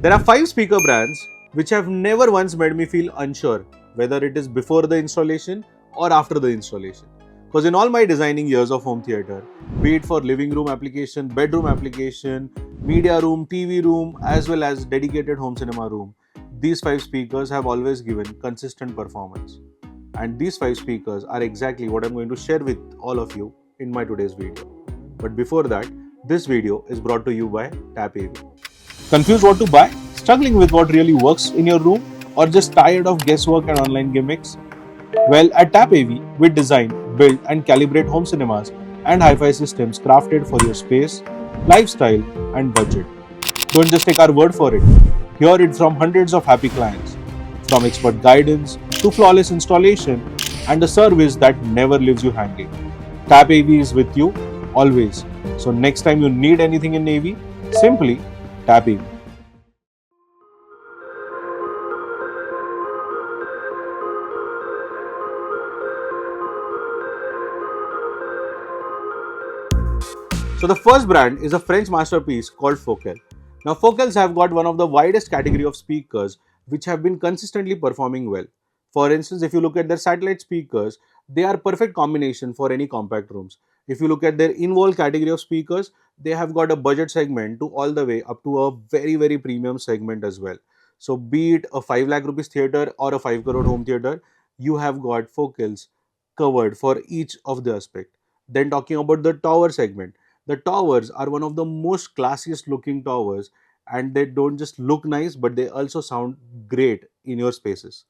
There are 5 speaker brands which have never once made me feel unsure whether it is before the installation or after the installation. Because in all my designing years of home theater, be it for living room application, bedroom application, media room, TV room, as well as dedicated home cinema room, these 5 speakers have always given consistent performance. And these 5 speakers are exactly what I'm going to share with all of you in my today's video. But before that, this video is brought to you by TapAV. Confused what to buy? Struggling with what really works in your room? Or just tired of guesswork and online gimmicks? Well, at TapAV, we design, build, and calibrate home cinemas and hi-fi systems crafted for your space, lifestyle, and budget. Don't just take our word for it. Hear it from hundreds of happy clients. From expert guidance to flawless installation and a service that never leaves you hanging. TapAV is with you always. So next time you need anything in AV, simply tap AV. So the first brand is a French masterpiece called Focal. Now Focals have got one of the widest category of speakers which have been consistently performing well. For instance, if you look at their satellite speakers, they are perfect combination for any compact rooms. If you look at their in-wall category of speakers, they have got a budget segment to all the way up to a very premium segment as well. So be it a 5 lakh rupees theater or a 5 crore home theater, you have got Focals covered for each of the aspect. Then talking about the tower segment, the towers are one of the most classiest looking towers, and they don't just look nice but they also sound great in your spaces.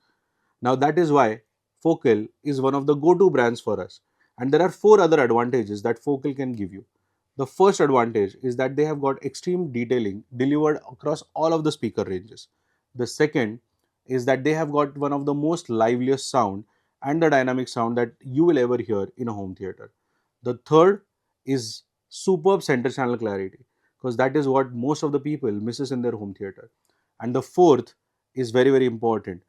Now that is why Focal is one of the go-to brands for us, and there are 4 other advantages that Focal can give you. The first advantage is that they have got extreme detailing delivered across all of the speaker ranges. The second is that they have got one of the most liveliest sound and the dynamic sound that you will ever hear in a home theater. The third is superb center channel clarity, because that is what most of the people misses in their home theater. And the fourth is very important.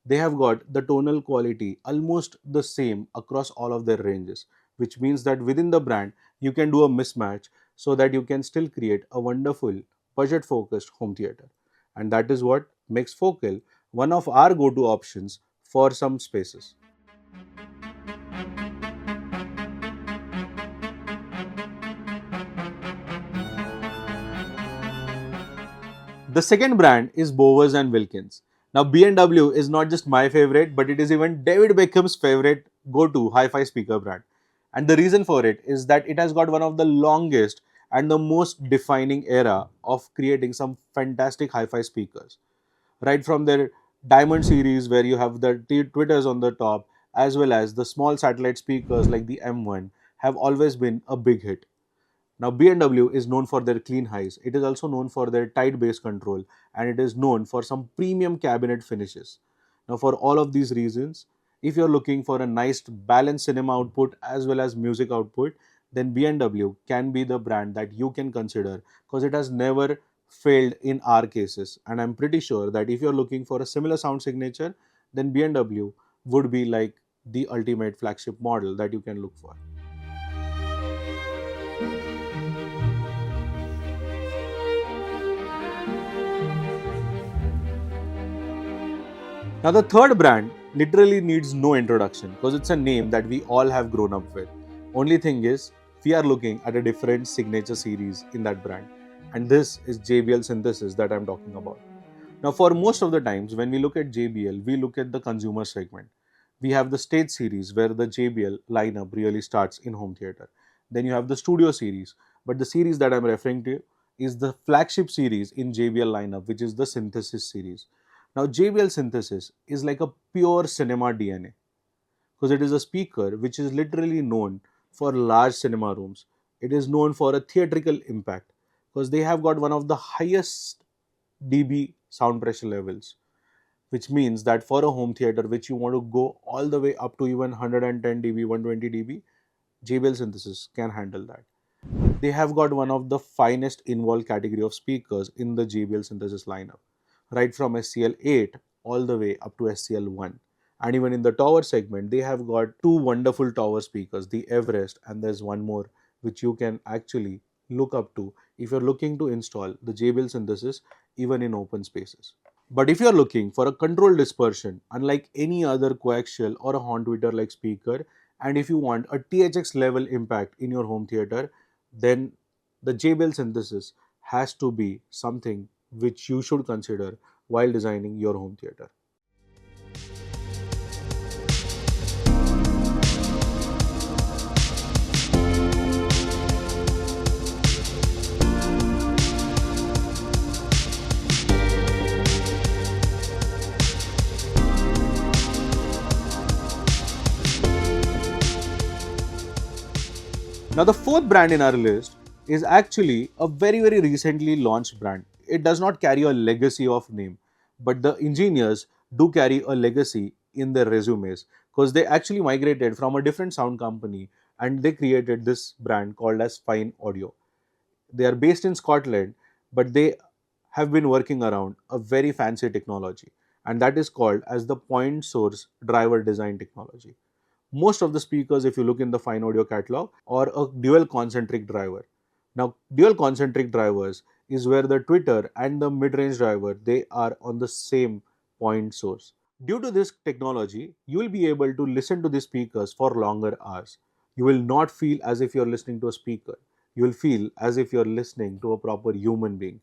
They have got the tonal quality almost the same across all of their ranges, which means that within the brand you can do a mismatch so that you can still create a wonderful budget focused home theater. And that is what makes Focal one of our go-to options for some spaces. The second brand is Bowers and Wilkins. Now B&W is not just my favorite, but it is even David Beckham's favorite go-to hi-fi speaker brand. And the reason for it is that it has got one of the longest and the most defining era of creating some fantastic hi-fi speakers. Right from their Diamond series, where you have the Twitters on the top, as well as the small satellite speakers like the M1, have always been a big hit. Now B&W is known for their clean highs. It is also known for their tight bass control, and it is known for some premium cabinet finishes. Now for all of these reasons, if you're looking for a nice balanced cinema output as well as music output, then B&W can be the brand that you can consider, because it has never failed in our cases. And I'm pretty sure that if you're looking for a similar sound signature, then B&W would be like the ultimate flagship model that you can look for. Now the third brand literally needs no introduction, because it's a name that we all have grown up with. Only thing is, we are looking at a different signature series in that brand, and this is JBL Synthesis that I'm talking about. Now for most of the times when we look at JBL, we look at the consumer segment. We have the stage series where the JBL lineup really starts in home theater. Then you have the studio series, but the series that I'm referring to is the flagship series in JBL lineup, which is the Synthesis series. Now JBL Synthesis is like a pure cinema DNA, because it is a speaker which is literally known for large cinema rooms. It is known for a theatrical impact, because they have got one of the highest dB sound pressure levels, which means that for a home theater which you want to go all the way up to even 110 dB, 120 dB, JBL Synthesis can handle that. They have got one of the finest in-wall category of speakers in the JBL Synthesis lineup, right from SCL8 all the way up to SCL1. And even in the tower segment, they have got 2 wonderful tower speakers, the Everest, and there's one more which you can actually look up to if you're looking to install the JBL Synthesis even in open spaces. But if you are looking for a controlled dispersion, unlike any other coaxial or a horn tweeter like speaker, and if you want a THX level impact in your home theater, then the JBL synthesis has to be something which you should consider while designing your home theater. Now, the fourth brand in our list is actually a very recently launched brand. It does not carry a legacy of name, but the engineers do carry a legacy in their resumes because they actually migrated from a different sound company and they created this brand called as Fine Audio. They are based in Scotland, but they have been working around a very fancy technology, and that is called as the point source driver design technology. Most of the speakers, if you look in the fine audio catalog, are a dual concentric driver. Now, dual concentric drivers is where the tweeter and the mid-range driver, they are on the same point source. Due to this technology, you will be able to listen to the speakers for longer hours. You will not feel as if you're listening to a speaker. You will feel as if you're listening to a proper human being.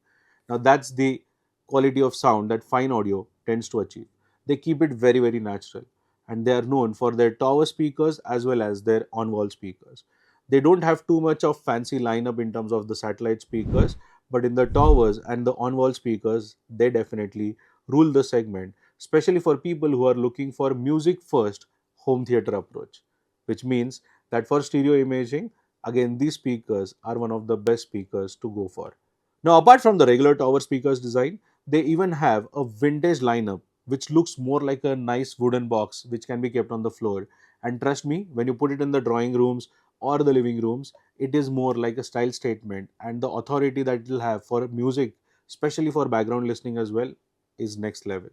Now, that's the quality of sound that fine audio tends to achieve. They keep it very natural, and they are known for their tower speakers as well as their on-wall speakers. They don't have too much of fancy lineup in terms of the satellite speakers, but in the towers and the on-wall speakers, they definitely rule the segment, especially for people who are looking for music first home theater approach, which means that for stereo imaging, again, these speakers are one of the best speakers to go for. Now, apart from the regular tower speakers design, they even have a vintage lineup which looks more like a nice wooden box which can be kept on the floor. And trust me, when you put it in the drawing rooms or the living rooms, it is more like a style statement, and the authority that it will have for music, especially for background listening as well, is next level.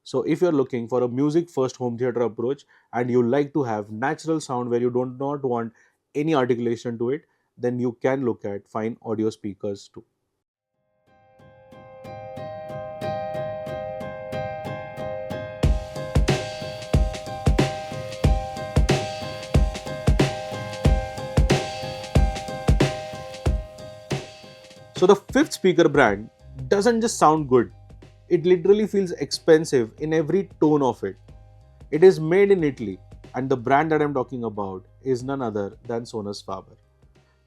So, if you're looking for a music first home theater approach and you like to have natural sound where you do not want any articulation to it, then you can look at fine audio speakers too. So the fifth speaker brand doesn't just sound good, it literally feels expensive in every tone of it. It is made in Italy, and the brand that I'm talking about is none other than Sonus Faber.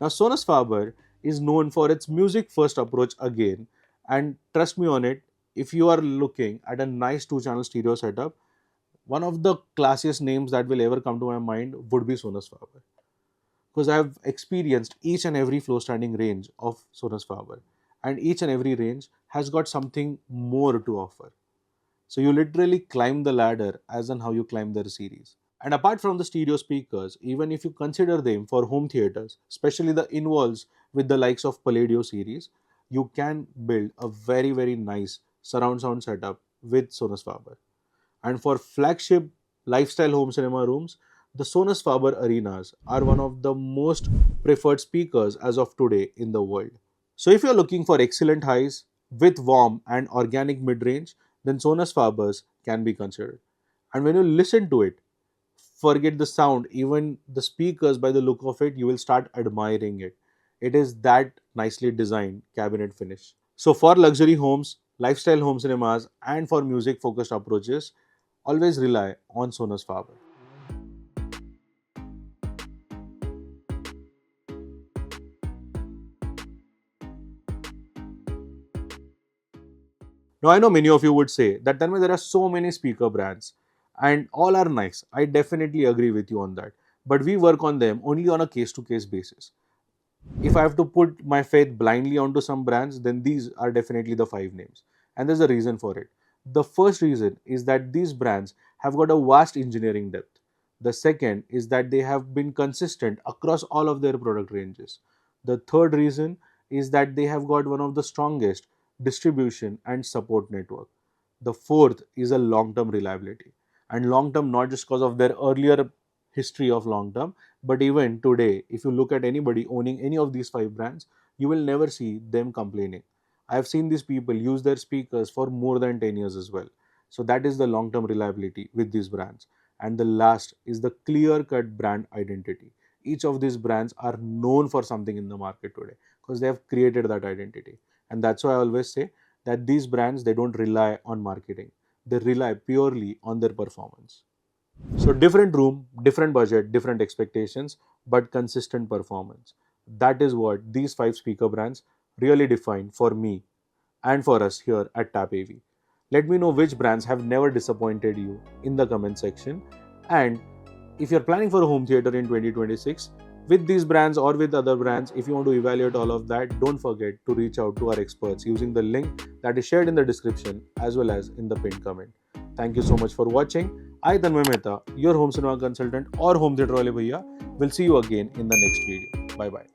Now, Sonus Faber is known for its music first approach again, and trust me on it, if you are looking at a nice two channel stereo setup, one of the classiest names that will ever come to my mind would be Sonus Faber, because I have experienced each and every floor standing range of Sonus Faber, and each and every range has got something more to offer. So you literally climb the ladder as in how you climb their series. And apart from the stereo speakers, even if you consider them for home theaters, especially the involves with the likes of Palladio series, you can build a very nice surround sound setup with Sonus Faber. And for flagship lifestyle home cinema rooms, the Sonus Faber Arenas are one of the most preferred speakers as of today in the world. So if you're looking for excellent highs with warm and organic mid-range, then Sonus Fabers can be considered. And when you listen to it, forget the sound, even the speakers, by the look of it, you will start admiring it. It is that nicely designed cabinet finish. So for luxury homes, lifestyle home cinemas, and for music focused approaches, always rely on Sonus Faber. Now, I know many of you would say that then there are so many speaker brands and all are nice. I definitely agree with you on that. But we work on them only on a case to case basis. If I have to put my faith blindly onto some brands, then these are definitely the five names. And there's a reason for it. The first reason is that these brands have got a vast engineering depth. The second is that they have been consistent across all of their product ranges. The third reason is that they have got one of the strongest distribution and support network. The fourth is a long term reliability. And long term, not just because of their earlier history of long term, but even today, if you look at anybody owning any of these five brands, you will never see them complaining. I've seen these people use their speakers for more than 10 years as well. So that is the long term reliability with these brands. And the last is the clear cut brand identity. Each of these brands are known for something in the market today because they have created that identity. And that's why I always say that these brands, they don't rely on marketing, they rely purely on their performance. So different room, different budget, different expectations, but consistent performance. That is what these 5 speaker brands really define for me and for us here at Tap AV. Let me know which brands have never disappointed you in the comment section. And if you're planning for a home theater in 2026 with these brands or with other brands, if you want to evaluate all of that, don't forget to reach out to our experts using the link that is shared in the description as well as in the pinned comment. Thank you so much for watching. I, Tanmay Mehta, your home cinema consultant or home theater wale bhaiya, will see you again in the next video. Bye bye.